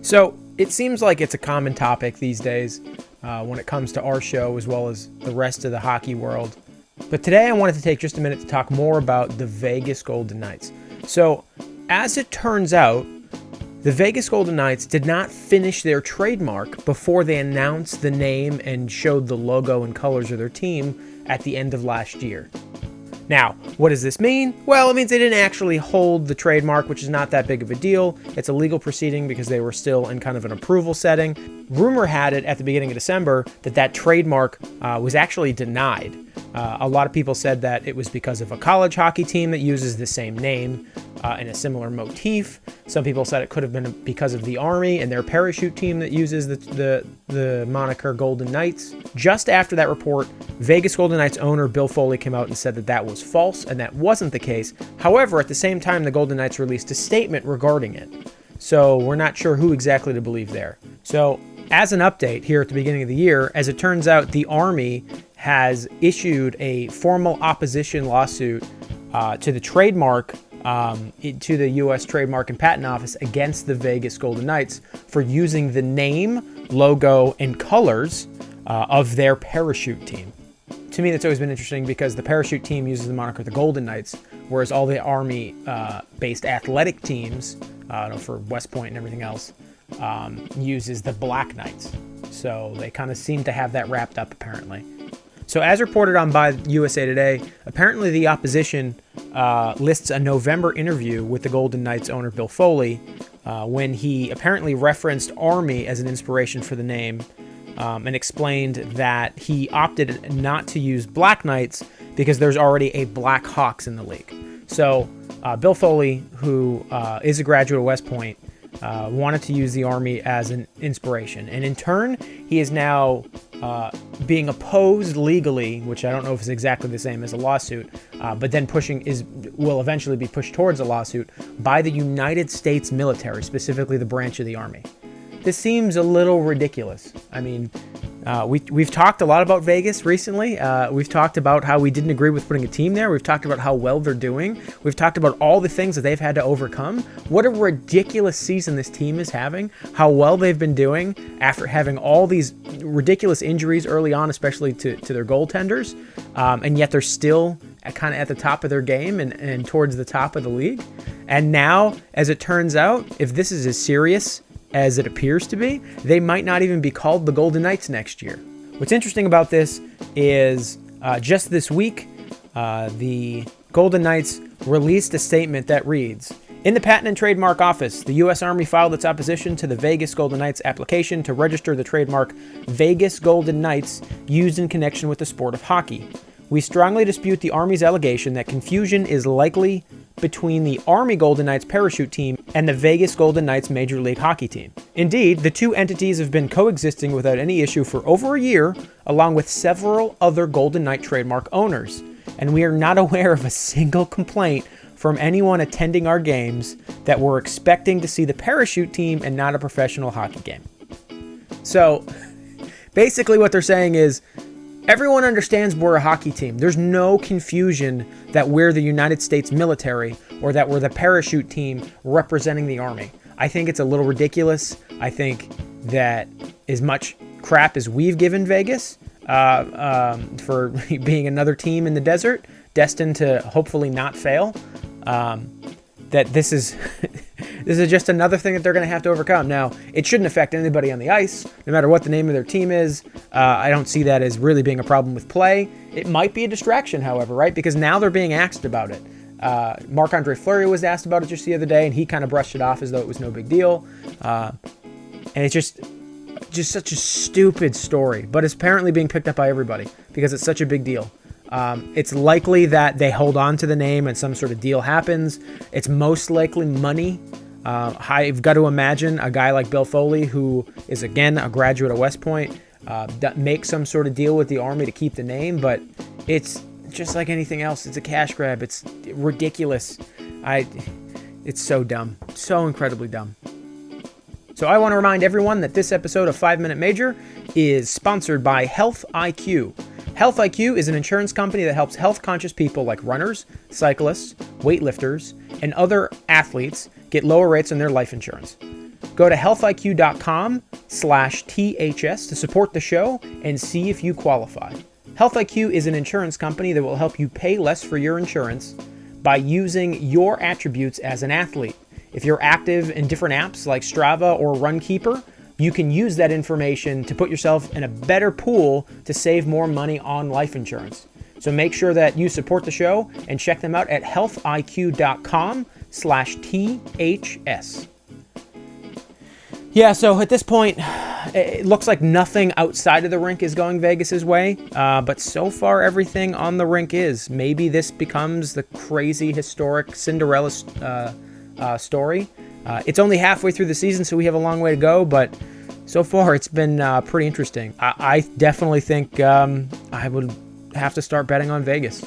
So it seems like it's a common topic these days when it comes to our show as well as the rest of the hockey world. But today I wanted to take just a minute to talk more about the Vegas Golden Knights. So as it turns out, the Vegas Golden Knights did not finish their trademark before they announced the name and showed the logo and colors of their team at the end of last year. Now, what does this mean? Well, it means they didn't actually hold the trademark, which is not that big of a deal. It's a legal proceeding because they were still in kind of an approval setting. Rumor had it at the beginning of December that trademark was actually denied. A lot of people said that it was because of a college hockey team that uses the same name and a similar motif. Some people said it could have been because of the Army and their parachute team that uses the moniker Golden Knights. Just after that report, Vegas Golden Knights owner Bill Foley came out and said that was false and that wasn't the case. However, at the same time, the Golden Knights released a statement regarding it. So we're not sure who exactly to believe there. So as an update here at the beginning of the year, as it turns out, the Army has issued a formal opposition lawsuit to the trademark, to the U.S. Trademark and Patent Office against the Vegas Golden Knights for using the name, logo, and colors of their parachute team. To me, that's always been interesting because the parachute team uses the moniker the Golden Knights, whereas all the Army-based athletic teams, for West Point and everything else, uses the Black Knights. So they kind of seem to have that wrapped up, apparently. So as reported on by USA Today, apparently the opposition lists a November interview with the Golden Knights owner Bill Foley when he apparently referenced Army as an inspiration for the name and explained that he opted not to use Black Knights because there's already a Black Hawks in the league. So Bill Foley, who is a graduate of West Point, wanted to use the Army as an inspiration. And in turn, he is now being opposed legally, which I don't know if it's exactly the same as a lawsuit, but then will eventually be pushed towards a lawsuit by the United States military, specifically the branch of the Army. This seems a little ridiculous. I mean, we've talked a lot about Vegas recently. We've talked about how we didn't agree with putting a team there. We've talked about how well they're doing. We've talked about all the things that they've had to overcome. What a ridiculous season this team is having. How well they've been doing after having all these ridiculous injuries early on, especially to their goaltenders. And yet they're still kind of at the top of their game and towards the top of the league. And now, as it turns out, if this is as serious as it appears to be, they might not even be called the Golden Knights next year. What's interesting about this is just this week, the Golden Knights released a statement that reads, "In the Patent and Trademark Office, the U.S. Army filed its opposition to the Vegas Golden Knights application to register the trademark Vegas Golden Knights used in connection with the sport of hockey. We strongly dispute the Army's allegation that confusion is likely between the Army Golden Knights parachute team and the Vegas Golden Knights Major League Hockey team. Indeed, the two entities have been coexisting without any issue for over a year, along with several other Golden Knight trademark owners, and we are not aware of a single complaint from anyone attending our games that we're expecting to see the parachute team and not a professional hockey game." So, basically what they're saying is, everyone understands we're a hockey team. There's no confusion that we're the United States military or that we're the parachute team representing the Army. I think it's a little ridiculous. I think that as much crap as we've given Vegas for being another team in the desert, destined to hopefully not fail, that this is this is just another thing that they're going to have to overcome. Now, it shouldn't affect anybody on the ice, no matter what the name of their team is. I don't see that as really being a problem with play. It might be a distraction, however, right? Because now they're being asked about it. Marc-Andre Fleury was asked about it just the other day, and he kind of brushed it off as though it was no big deal. And it's just such a stupid story, but it's apparently being picked up by everybody because it's such a big deal. It's likely that they hold on to the name and some sort of deal happens. It's most likely money. I've got to imagine a guy like Bill Foley, who is, again, a graduate of West Point, make some sort of deal with the Army to keep the name, but it's just like anything else. It's a cash grab. It's ridiculous. It's so dumb. So incredibly dumb. So I want to remind everyone that this episode of 5 Minute Major is sponsored by Health IQ. Health IQ is an insurance company that helps health-conscious people like runners, cyclists, weightlifters, and other athletes get lower rates on their life insurance. Go to healthiq.com/THS to support the show and see if you qualify. Health IQ is an insurance company that will help you pay less for your insurance by using your attributes as an athlete. If you're active in different apps like Strava or Runkeeper, you can use that information to put yourself in a better pool to save more money on life insurance. So make sure that you support the show and check them out at healthiq.com/THS. Yeah, so at this point, it looks like nothing outside of the rink is going Vegas's way, but so far everything on the rink is. Maybe this becomes the crazy, historic Cinderella story. It's only halfway through the season, so we have a long way to go, but so far it's been pretty interesting. I definitely think I would have to start betting on Vegas.